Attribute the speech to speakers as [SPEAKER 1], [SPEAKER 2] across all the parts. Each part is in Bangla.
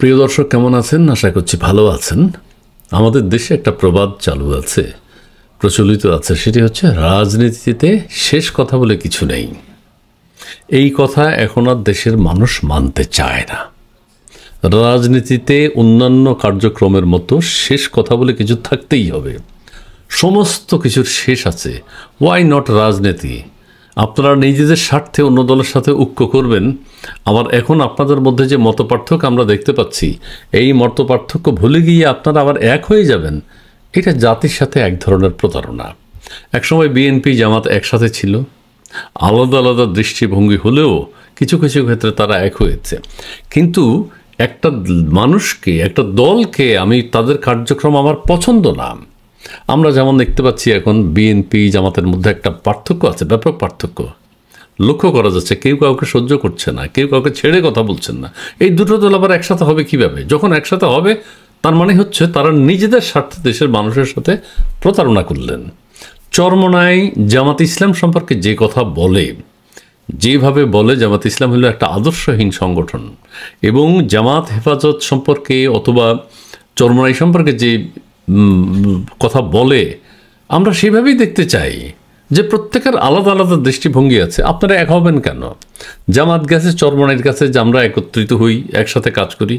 [SPEAKER 1] প্রিয় দর্শক, কেমন আছেন? আশা করছি ভালো আছেন। আমাদের দেশে একটা প্রবাদ চালু আছে, প্রচলিত আছে, সেটি হচ্ছে রাজনীতিতে শেষ কথা বলে কিছু নেই। এই কথা এখন আর দেশের মানুষ মানতে চায় না। রাজনীতিতে অন্যান্য কার্যক্রমের মতো শেষ কথা বলে কিছু থাকতেই হবে। সমস্ত কিছুর শেষ আছে। ওয়াই নট রাজনীতি? আপনারা নিজেদের স্বার্থে অন্য দলের সাথে ঐক্য করবেন, আবার এখন আপনাদের মধ্যে যে মতপার্থক্য আমরা দেখতে পাচ্ছি, এই মতপার্থক্য ভুলে গিয়ে আপনারা আবার এক হয়ে যাবেন। এটা জাতির সাথে এক ধরনের প্রতারণা। একসময় বিএনপি জামাত একসাথে ছিল, আলাদা আলাদা দৃষ্টিভঙ্গি হলেও কিছু কিছু ক্ষেত্রে তারা এক হয়েছে। কিন্তু একটা মানুষকে, একটা দলকে আমি তাদের কার্যক্রম আমার পছন্দ না। আমরা যেমন দেখতে পাচ্ছি এখন বিএনপি জামাতের মধ্যে একটা পার্থক্য আছে, ব্যাপক পার্থক্য লক্ষ্য করা যাচ্ছে। কেউ কাউকে সহ্য করছে না, কেউ কাউকে ছেড়ে কথা বলছেন না। এই দুটো দল আবার একসাথে হবে কিভাবে? যখন একসাথে হবে তার মানে হচ্ছে তারা নিজেদের স্বার্থে দেশের মানুষের সাথে প্রতারণা করলেন। চরমোনাই জামাত ইসলাম সম্পর্কে যে কথা বলে, যেভাবে বলে, জামাত ইসলাম হলো একটা আদর্শহীন সংগঠন, এবং জামাত হেফাজত সম্পর্কে অথবা চরমোনাই সম্পর্কে যে কথা বলে আমরা সেভাবেই দেখতে চাই যে প্রত্যেকের আলাদা আলাদা দৃষ্টিভঙ্গি আছে। আপনারা এক হবেন কেন? জামাত গেছে চরমোনাইয়ের কাছে যে আমরা একত্রিত হই, একসাথে কাজ করি,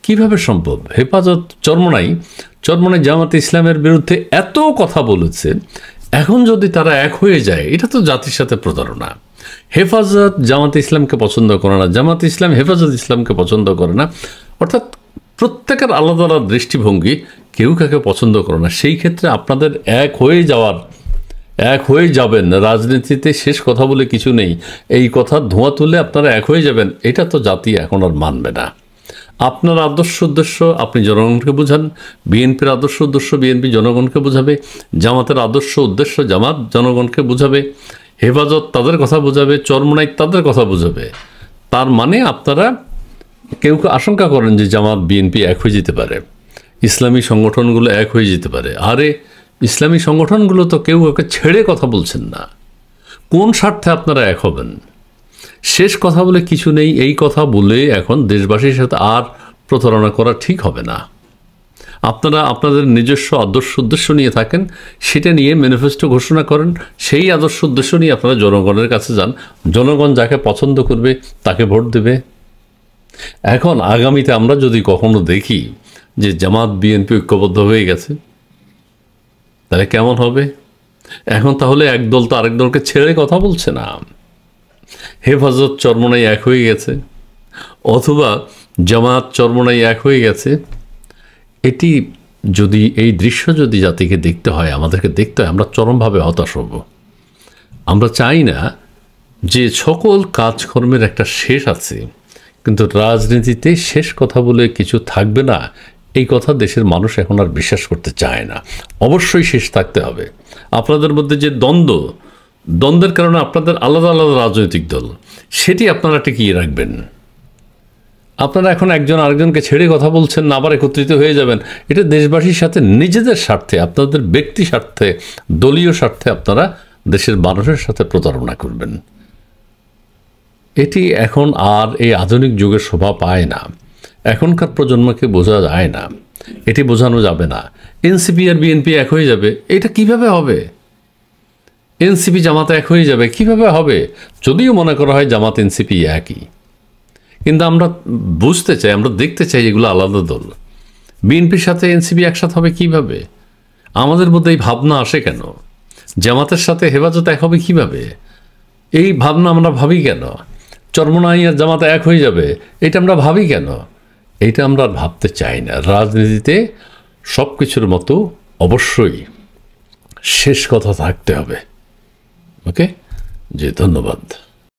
[SPEAKER 1] কিভাবে সম্ভব? হেফাজত চরমোনাই জামাত ইসলামের বিরুদ্ধে এত কথা বলেছে, এখন যদি তারা এক হয়ে যায়, এটা তো জাতির সাথে প্রতারণা। হেফাজত জামাত ইসলামকে পছন্দ করে না, জামাত ইসলাম হেফাজত ইসলামকে পছন্দ করে না, অর্থাৎ প্রত্যেকের আলাদা আলাদা দৃষ্টিভঙ্গি, কেউ কাকে পছন্দ করে না। সেই ক্ষেত্রে আপনাদের এক হয়ে যাবেন। রাজনীতিতে শেষ কথা বলে কিছু নেই, এই কথা ধোঁয়া তুলে আপনারা এক হয়ে যাবেন, এটা তো জাতি এখন আর মানবে না। আপনার আদর্শ উদ্দেশ্য আপনি জনগণকে বোঝান, বিএনপির আদর্শ উদ্দেশ্য বিএনপি জনগণকে বোঝাবে, জামাতের আদর্শ উদ্দেশ্য জামাত জনগণকে বোঝাবে, হেফাজত তাদের কথা বোঝাবে, চরমোনাই তাদের কথা বোঝাবে। তার মানে আপনারা কেউ আশঙ্কা করেন যে জামাত বিএনপি এক হয়ে যেতে পারে, ইসলামী সংগঠনগুলো এক হয়ে যেতে পারে। আরে ইসলামী সংগঠনগুলো তো কেউ ওকে ছেড়ে কথা বলছেন না। কোন স্বার্থে আপনারা এক হবেন? শেষ কথা বলে কিছু নেই, এই কথা বলে এখন দেশবাসীর সাথে আর প্রতারণা করা ঠিক হবে না। আপনারা আপনাদের নিজস্ব আদর্শ উদ্দেশ্য নিয়ে থাকেন, সেটা নিয়ে ম্যানিফেস্টো ঘোষণা করেন, সেই আদর্শ উদ্দেশ্য নিয়ে আপনারা জনগণের কাছে যান। জনগণ যাকে পছন্দ করবে তাকে ভোট দেবে। এখন আগামীতে আমরা যদি কখনো দেখি যে জামাত বিএনপি ঐক্যবদ্ধ হয়ে গেছে, তাহলে কেমন হবে? এখন তাহলে এক দল তো আরেক দলকে ছেড়ে কথা বলছে না। হেফাজত চরমোনাই এক হয়ে গেছে, অথবা জামাত চরমোনাই এক হয়ে গেছে। এটি যদি, এই দৃশ্য যদি জাতিকে দেখতে হয়, আমাদেরকে দেখতে হয়, আমরা চরমভাবে হতাশ হব। আমরা চাই না যে সকল কাজকর্মের একটা শেষ আছে, কিন্তু রাজনীতিতে শেষ কথা বলে কিছু থাকবে না, এই কথা দেশের মানুষ এখন আর বিশ্বাস করতে চায় না। অবশ্যই শেষ থাকতে হবে। আপনাদের মধ্যে যে দ্বন্দ্বের কারণে আপনাদের আলাদা আলাদা রাজনৈতিক দল, সেটি আপনারা টিকিয়ে রাখবেন। আপনারা এখন একজন আরেকজনকে ছেড়ে কথা বলছেন না, আবার একত্রিত হয়ে যাবেন, এটা দেশবাসীর সাথে নিজেদের স্বার্থে, আপনাদের ব্যক্তি স্বার্থে, দলীয় স্বার্থে আপনারা দেশের মানুষের সাথে প্রতারণা করবেন। এটি এখন আর এই আধুনিক যুগের শোভা পায় না। এখনকার প্রজন্মকে বোঝা যায় না, এটি বোঝানো যাবে না। এনসিপি আর বিএনপি এক হয়ে যাবে, এটা কিভাবে হবে? এনসিপি জামাত এক হয়ে যাবে কিভাবে হবে? যদিও মনে করা হয় জামাত এনসিপি একই, কিন্তু আমরা বুঝতে চাই, আমরা দেখতে চাই এগুলো আলাদা দল। বিএনপির সাথে এনসিপি একসাথে হবে কিভাবে? আমাদের মধ্যে এই ভাবনা আসে কেন? জামাতের সাথে হেফাজত এক হবে কিভাবে? এই ভাবনা আমরা ভাবি কেন? চরমোনাই আর জামাতে এক হয়ে যাবে, এটা আমরা ভাবি কেন? এইটা আমরা ভাবতে চাই না। রাজনীতিতে সব কিছুর মতো অবশ্যই শেষ কথা থাকতে হবে। ওকে, জি, ধন্যবাদ।